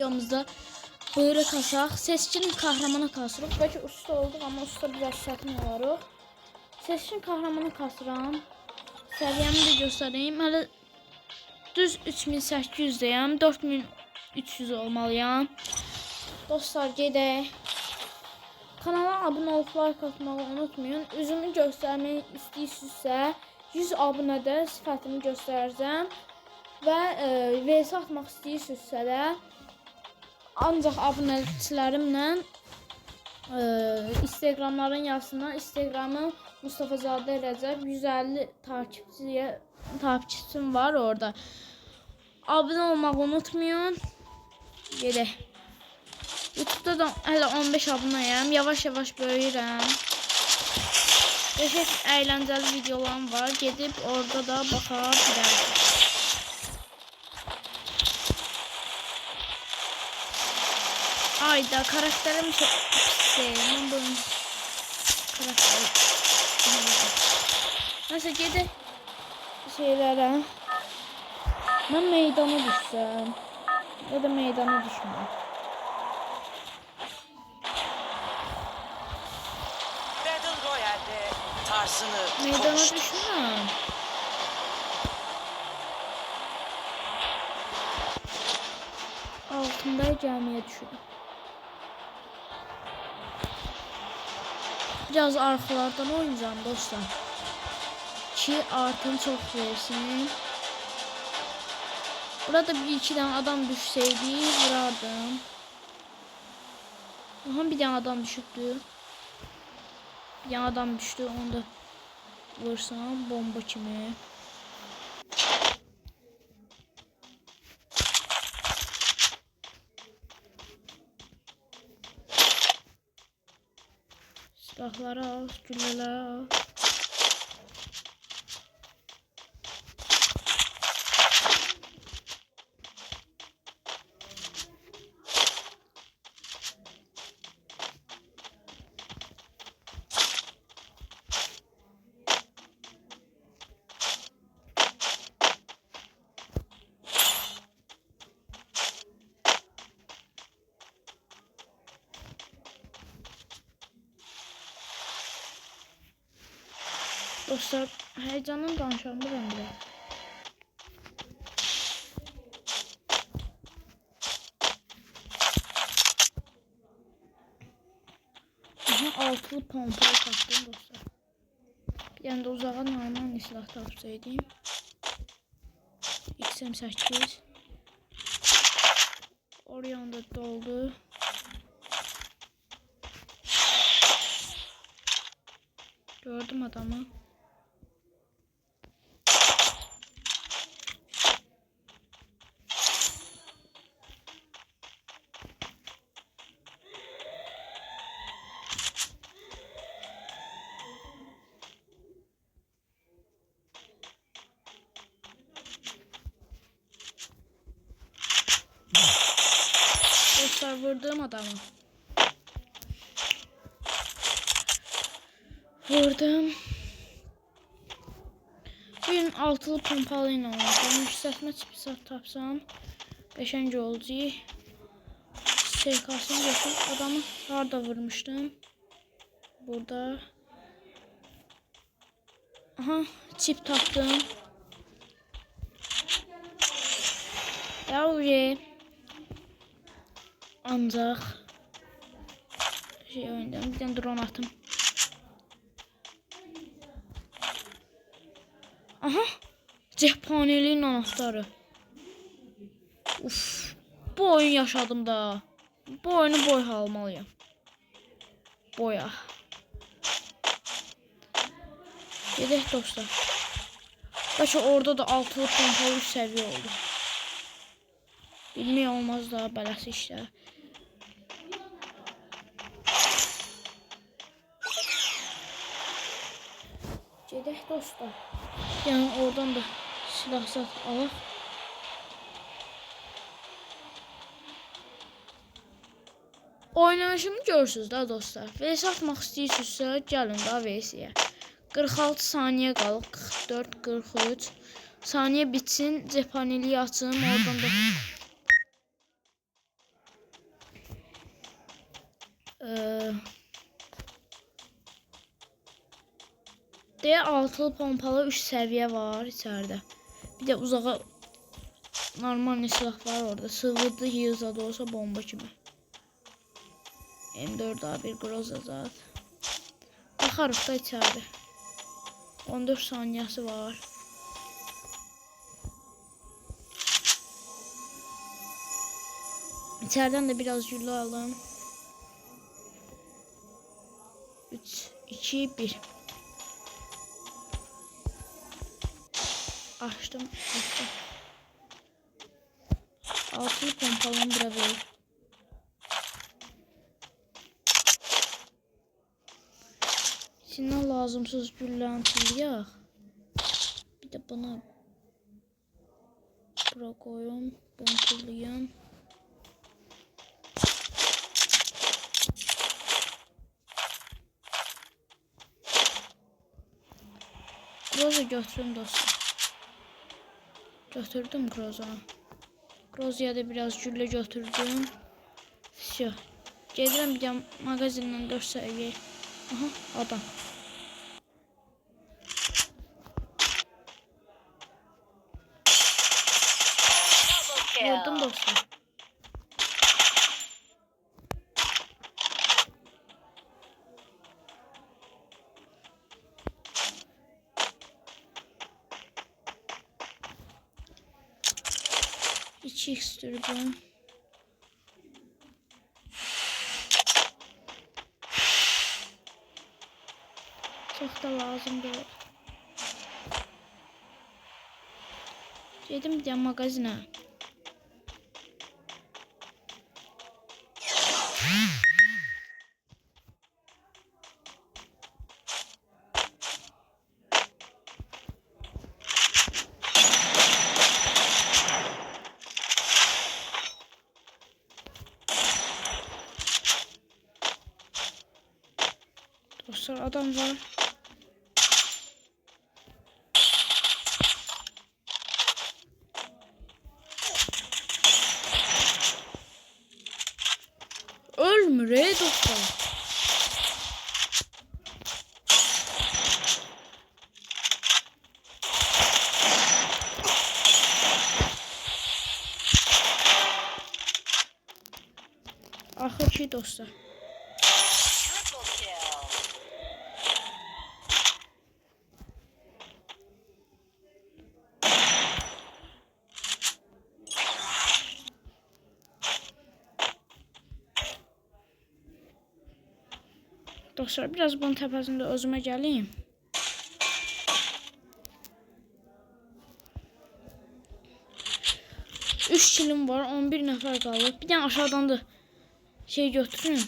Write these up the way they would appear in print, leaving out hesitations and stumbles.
Videomuzda buyruq kasaq. Seçkin kahramanı kasırıq. Bəlkə usta olduq, amma usta biraz çətin olarıq. Seçkin kahramanı kasıram. Səviyyəmi də göstəreyim. Hələ düz 3800-deyəm. 4300 olmalıyam. Dostlar, gedək. Kanala abunə olub like atmağı unutmayın. Üzümü göstərmək istəyirsinizsə 100 abunədə sifətimi göstərəcəm. Və VS atmaq istəyirsinizsə də ancaq abunəçilərimlə Instagramların yazsınlar. Instagramı Mustafazadə Rəcəb 150 takipçisim var orada. Abunə olmağı unutmayın. Gedək. YouTube'da da hələ 15 abunəyəm. Yavaş-yavaş böyüyürəm. Qəşəng əyləncəli videolarım var. Gedib orada da baxa bilərsiniz. Ayda karakterim çok sevdim bu karakteri. Neyse gidi şeylere. Ben meydana düşsem ya da meydana düşmem. Battle Royale'de tarzını Meydana düşmem. Altında camiye düşüyorum. Biraz arkalardan oynayacağım dostlar. Ki artın çok versin. Burada bir iki tane adam düşseydi vurardım. Aha bir tane adam düşürdü. Bir tane adam düştü, onu da vursam bomba kimi. Silahları al, gülleleri al. Dostlar, heyecandan danışamıram bile. Aha, altılı pompalı taktım dostlar. Yani de uzağa normal silah tapsaydım. XM8 oraya da doldu. Gördüm adamı. Dostlar, vurdum adamı. Vurdum. Bugün altılı pompalı ile oynayacağım. Yükseltme çipsat tapsam qəşəng olacaq. SK'sını götürüp adamı harda vurmuştum. Burada. Aha, çip tapdım. Yavru. Ancaq şey oynadım. Bir tane drone attım. Aha, cephaneliğin anahtarı. Uf, bu oyun yaşadım da. Bu oyunu boy almalıyım. Boya. Gedək dostlar. Bəlkə orada da altılı pompalı səviyyə oldu. Bilmək olmaz da beləsi işlər. Gedək dostlar. Yəni oradan da silah sat alaq. Oynayışımı görürsünüz da dostlar. VS atmaq istəyirsinizsə gəlin da VS-yə. 46 saniyə qalıb. 44, 43. Saniyə bitsin. Cephaneliyi açım. Oradan da D6'lı pompalı 3 seviye var içeride. Bir de uzağa normal silah var orada. Sıvırdı yığza da olsa bomba kimi. M4A1 Groza zat. Baxarıq da içeride. 14 saniyesi var. İçeriden de biraz gülü alalım. 3, 2, 1. Açtım. Altılı pompalım bura ver. Şimdi lazımsız güllentiliyor. Bir de bunu bura koyun. Bunu kullayayım. Groza götürüm dostum. Götürdüm Groza'nı. Groza'ya da biraz gülle götürdüm. Все. Gedirəm bir de magazindən 4 seviye. Aha adam. Vurdum dostum. İki x-dürbün. Çok da lazım değil. Gedim bir de magazine. Dostlar adam var. Ölmür dostlar. Axır ki dostlar. Dostlar biraz bunun təpəsində özümə gəleyim. Üç kilim var, 11 nəfər qalıb. Bir dənə aşağıdan da şey götürün.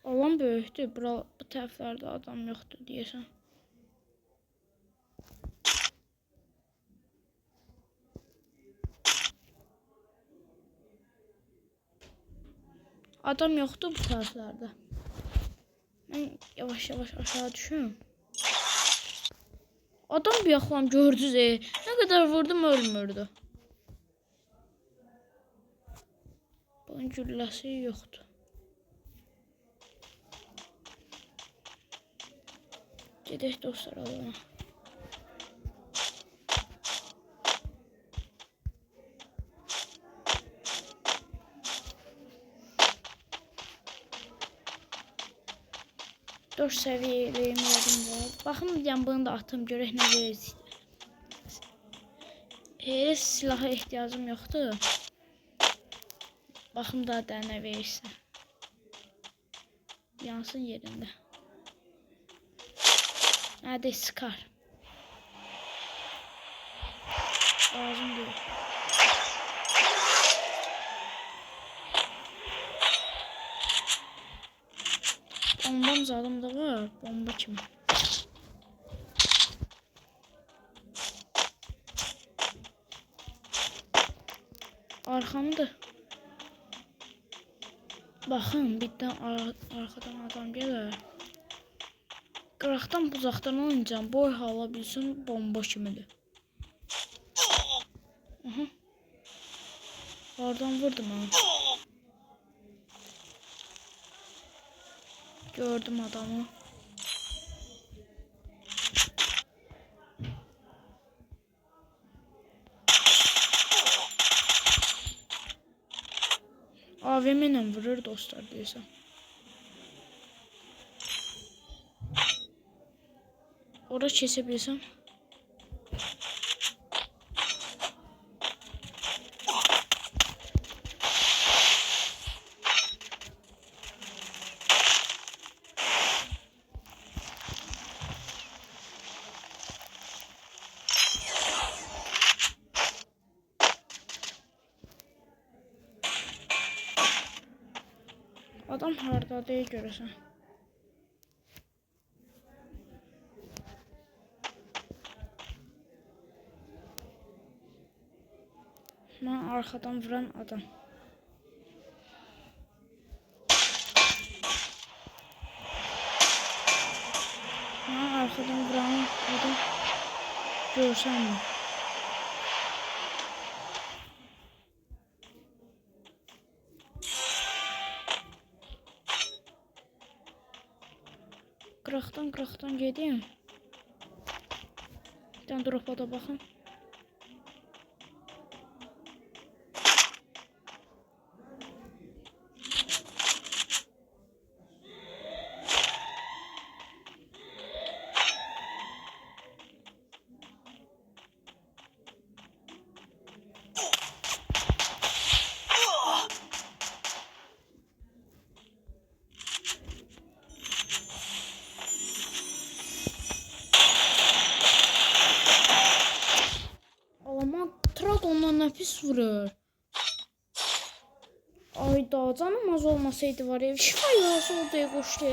Alan böyükdür. Bu tərəflərdə adam yoxdur deyəsən. Adam yoxdur bu tərəflərdə. Mən yavaş-yavaş aşağı düşüm. Adam bir yaxlam gördünüz. Nə qədər vurdum ölmürdü. Bunun gülləsi yoxdur. Gedək dostlar alana. Dört seviyeliyim var. Baxın deyəm bunu da atım görək nə verir. Heç silaha ehtiyacım yoxdur. Baxım da nə verirsə. Yansın yerinde. Hadi sıkar. Lazım değil. Bombam zaten da var. Bomba kimi? Arkamda. Bakın bir tane arkadan adam gelir. Qıraqdan buzaqdan oynayacağım. Boy hala bilsin bomba kimidir. Aha. Oradan vurdum ha. Gördüm adamı. AVM ilə vurur dostlar deyəsən. Ora kesə bilsəm. Adam hardadır görəsən. Mən arxadan vuran adam. Mən arxadan vuran adam görsəm mi? Qıraqdan gedeyim. Bir tane dropa da baxın. Ondan nefis vurur. Ayda canım az olmasaydı var ya. Şifayası oldu koştu.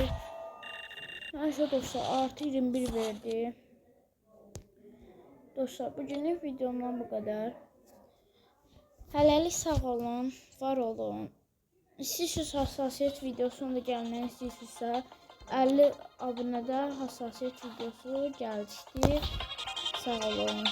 Neyse dostlar artı 21 verdi. Dostlar bugünlük videomdan bu kadar. Hələlik sağ olun, var olun. İstəyirsiniz hassasiyyət videosunu da gəlməni istəyirsinizsə 50 abunədə hassasiyyət videosu gəldi. Sağ olun.